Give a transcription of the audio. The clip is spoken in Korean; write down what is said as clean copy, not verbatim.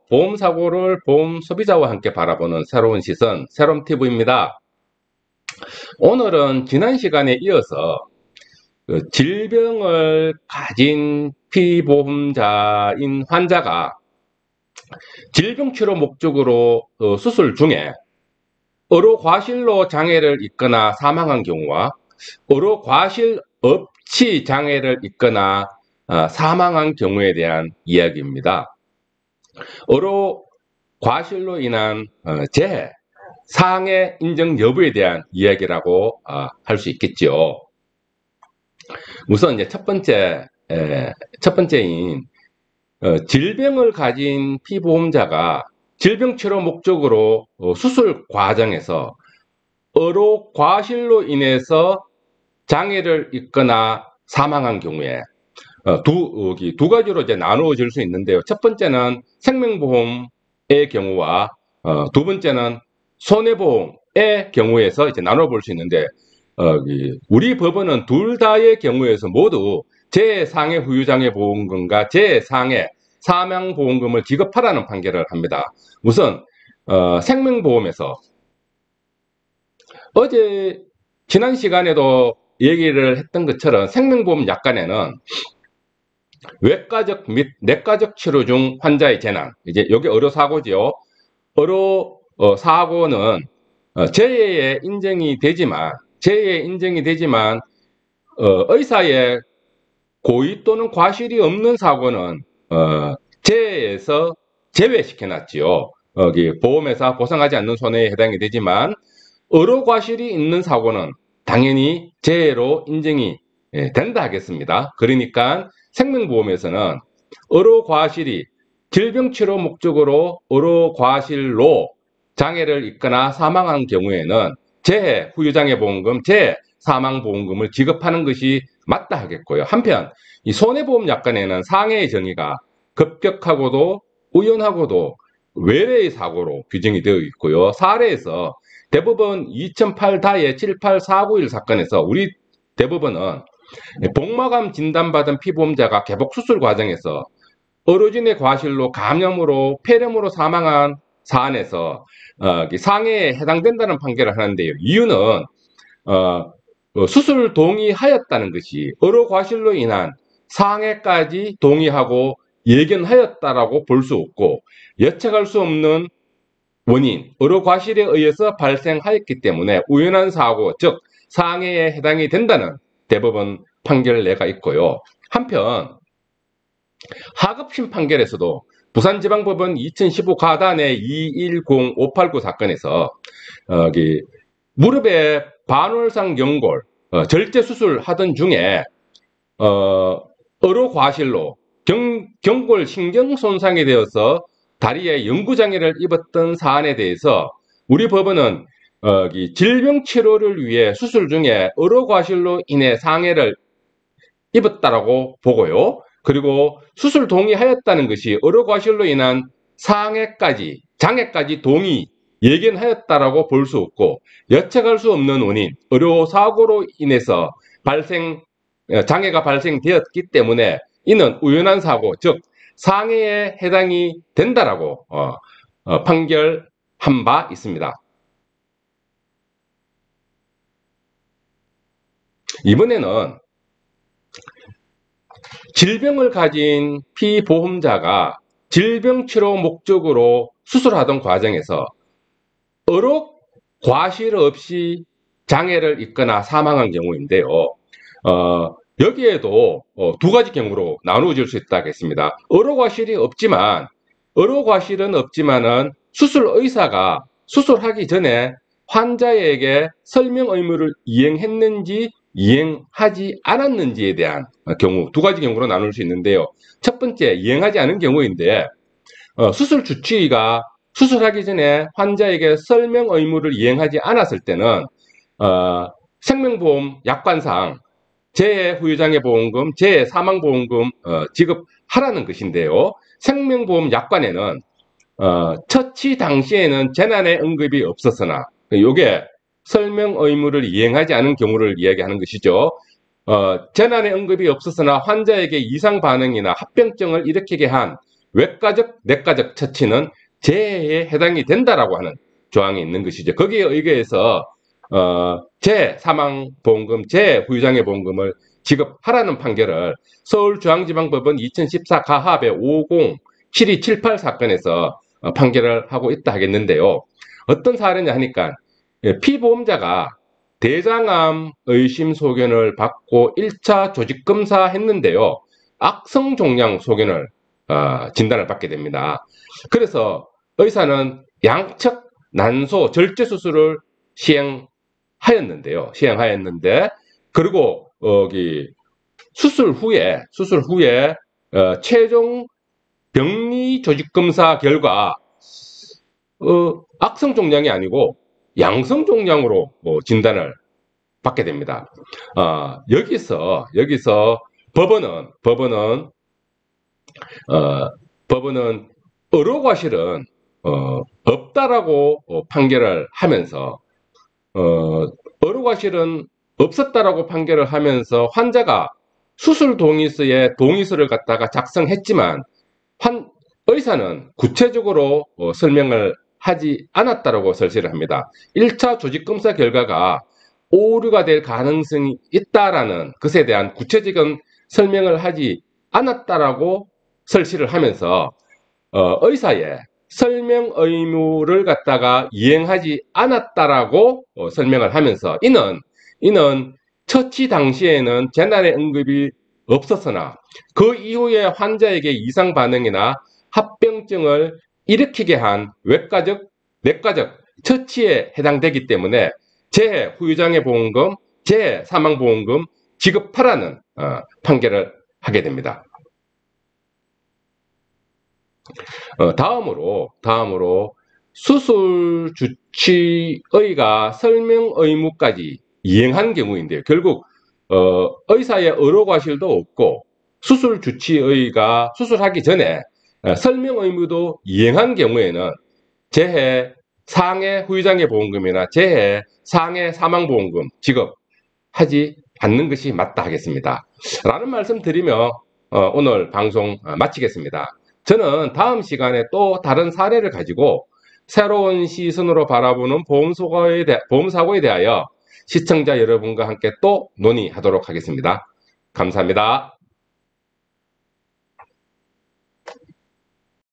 보험사고를 보험 소비자와 함께 바라보는 새로운 시선, 새롬TV입니다. 오늘은 지난 시간에 이어서 질병을 가진 피보험자인 환자가 질병 치료 목적으로 수술 중에 의료과실로 장애를 입거나 사망한 경우와 의료과실 없이 장애를 입거나 사망한 경우에 대한 이야기입니다. 의료과실로 인한 재해, 상해 인정 여부에 대한 이야기라고 할 수 있겠죠. 우선 이제 첫 번째인 질병을 가진 피보험자가 질병 치료 목적으로 수술 과정에서 의료과실로 인해서 장애를 입거나 사망한 경우에 두 가지로 이제 나누어질 수 있는데요. 첫 번째는 생명보험의 경우와 두 번째는 손해보험의 경우에서 이제 나눠볼 수 있는데, 우리 법원은 둘 다의 경우에서 모두 재해상해 후유장애보험금과 재해상해 사망보험금을 지급하라는 판결을 합니다. 우선 생명보험에서 어제 지난 시간에도 얘기를 했던 것처럼 생명보험 약관에는 외과적 및 내과적 치료 중 환자의 재난, 이제 여기 의료사고지요. 의료사고는 재해에 인정이 되지만 의사의 고의 또는 과실이 없는 사고는 재해에서 제외시켜놨지요. 보험회사 보상하지 않는 손해에 해당이 되지만 의료과실이 있는 사고는 당연히 재해로 인정이 된다 하겠습니다. 그러니까 생명보험에서는 의료과실이 질병치료 목적으로 의료과실로 장애를 입거나 사망한 경우에는 재해 후유장애보험금, 재해 사망보험금을 지급하는 것이 맞다 하겠고요. 한편 이 손해보험 약관에는 상해의 정의가 급격하고도 우연하고도 외래의 사고로 규정이 되어 있고요. 사례에서 대법원 2008-78-491 사건에서 우리 대법원은 복막암 진단받은 피보험자가 개복 수술 과정에서 의료진의 과실로 감염으로 폐렴으로 사망한 사안에서 상해에 해당된다는 판결을 하는데요. 이유는 수술 동의하였다는 것이 의료과실로 인한 상해까지 동의하고 예견하였다라고 볼 수 없고 예측할 수 없는 원인, 의료과실에 의해서 발생하였기 때문에 우연한 사고, 즉 상해에 해당이 된다는 대법원 판결례가 있고요. 한편 하급심 판결에서도 부산지방법원 2015 가단의 210589 사건에서 무릎에 반월상 연골 절제 수술 하던 중에 의료과실로 경골 신경 손상이 되어서 다리에 영구장애를 입었던 사안에 대해서 우리 법원은 질병 치료를 위해 수술 중에 의료과실로 인해 상해를 입었다라고 보고요. 그리고 수술 동의하였다는 것이 의료과실로 인한 상해까지, 장애까지 예견하였다라고 볼 수 없고 예측할 수 없는 원인, 의료사고로 인해서 장애가 발생되었기 때문에 이는 우연한 사고, 즉 상해에 해당이 된다라고 판결한 바 있습니다. 이번에는 질병을 가진 피보험자가 질병치료 목적으로 수술하던 과정에서 의료과실 없이 장애를 입거나 사망한 경우인데요. 여기에도 두 가지 경우로 나누어질 수 있다 하겠습니다. 의료과실은 없지만은 수술 의사가 수술하기 전에 환자에게 설명 의무를 이행했는지 이행하지 않았는지에 대한 경우, 두 가지 경우로 나눌 수 있는데요. 첫 번째, 이행하지 않은 경우인데 수술 주치의가 수술하기 전에 환자에게 설명 의무를 이행하지 않았을 때는 생명보험 약관상 재해 후유장애보험금, 재해 사망보험금 지급하라는 것인데요. 생명보험 약관에는 처치 당시에는 재난의 언급이 없었으나, 이게 설명 의무를 이행하지 않은 경우를 이야기하는 것이죠. 재난의 언급이 없었으나 환자에게 이상 반응이나 합병증을 일으키게 한 외과적, 내과적 처치는 재해에 해당이 된다라고 하는 조항이 있는 것이죠. 거기에 의거해서 재사망보험금, 재후유장애보험금을 지급하라는 판결을 서울중앙지방법원 2014 가합의 50-7278 사건에서 판결을 하고 있다 하겠는데요. 어떤 사례냐 하니까 피보험자가 대장암 의심 소견을 받고 1차 조직검사 했는데요. 악성종양 소견을 진단을 받게 됩니다. 그래서 의사는 양측 난소 절제 수술을 시행하였는데 그리고 수술 후에 최종 병리 조직 검사 결과 악성 종양이 아니고 양성 종양으로 진단을 받게 됩니다. 여기서 법원은 의료과실은 없다라고 판결을 하면서 의료과실은 없었다라고 판결을 하면서 환자가 수술 동의서에 동의서를 갖다가 작성했지만 의사는 구체적으로 설명을 하지 않았다라고 설치를 합니다. 1차 조직검사 결과가 오류가 될 가능성이 있다라는 것에 대한 구체적인 설명을 하지 않았다라고 설치를 하면서 의사의 설명 의무를 갖다가 이행하지 않았다라고 설명을 하면서 이는 처치 당시에는 재난의 응급이 없었으나 그 이후에 환자에게 이상 반응이나 합병증을 일으키게 한 외과적, 내과적 처치에 해당되기 때문에 재해 후유장애 보험금, 재해 사망 보험금 지급하라는 판결을 하게 됩니다. 다음으로 수술 주치의가 설명 의무까지 이행한 경우인데요. 결국 의사의 의료과실도 없고 수술 주치의가 수술하기 전에 설명 의무도 이행한 경우에는 재해 상해 후유장애 보험금이나 재해 상해 사망 보험금 지급하지 않는 것이 맞다 하겠습니다. 라는 말씀 드리며 오늘 방송 마치겠습니다. 저는 다음 시간에 또 다른 사례를 가지고 새로운 시선으로 바라보는 보험사고에 대하여 시청자 여러분과 함께 또 논의하도록 하겠습니다. 감사합니다.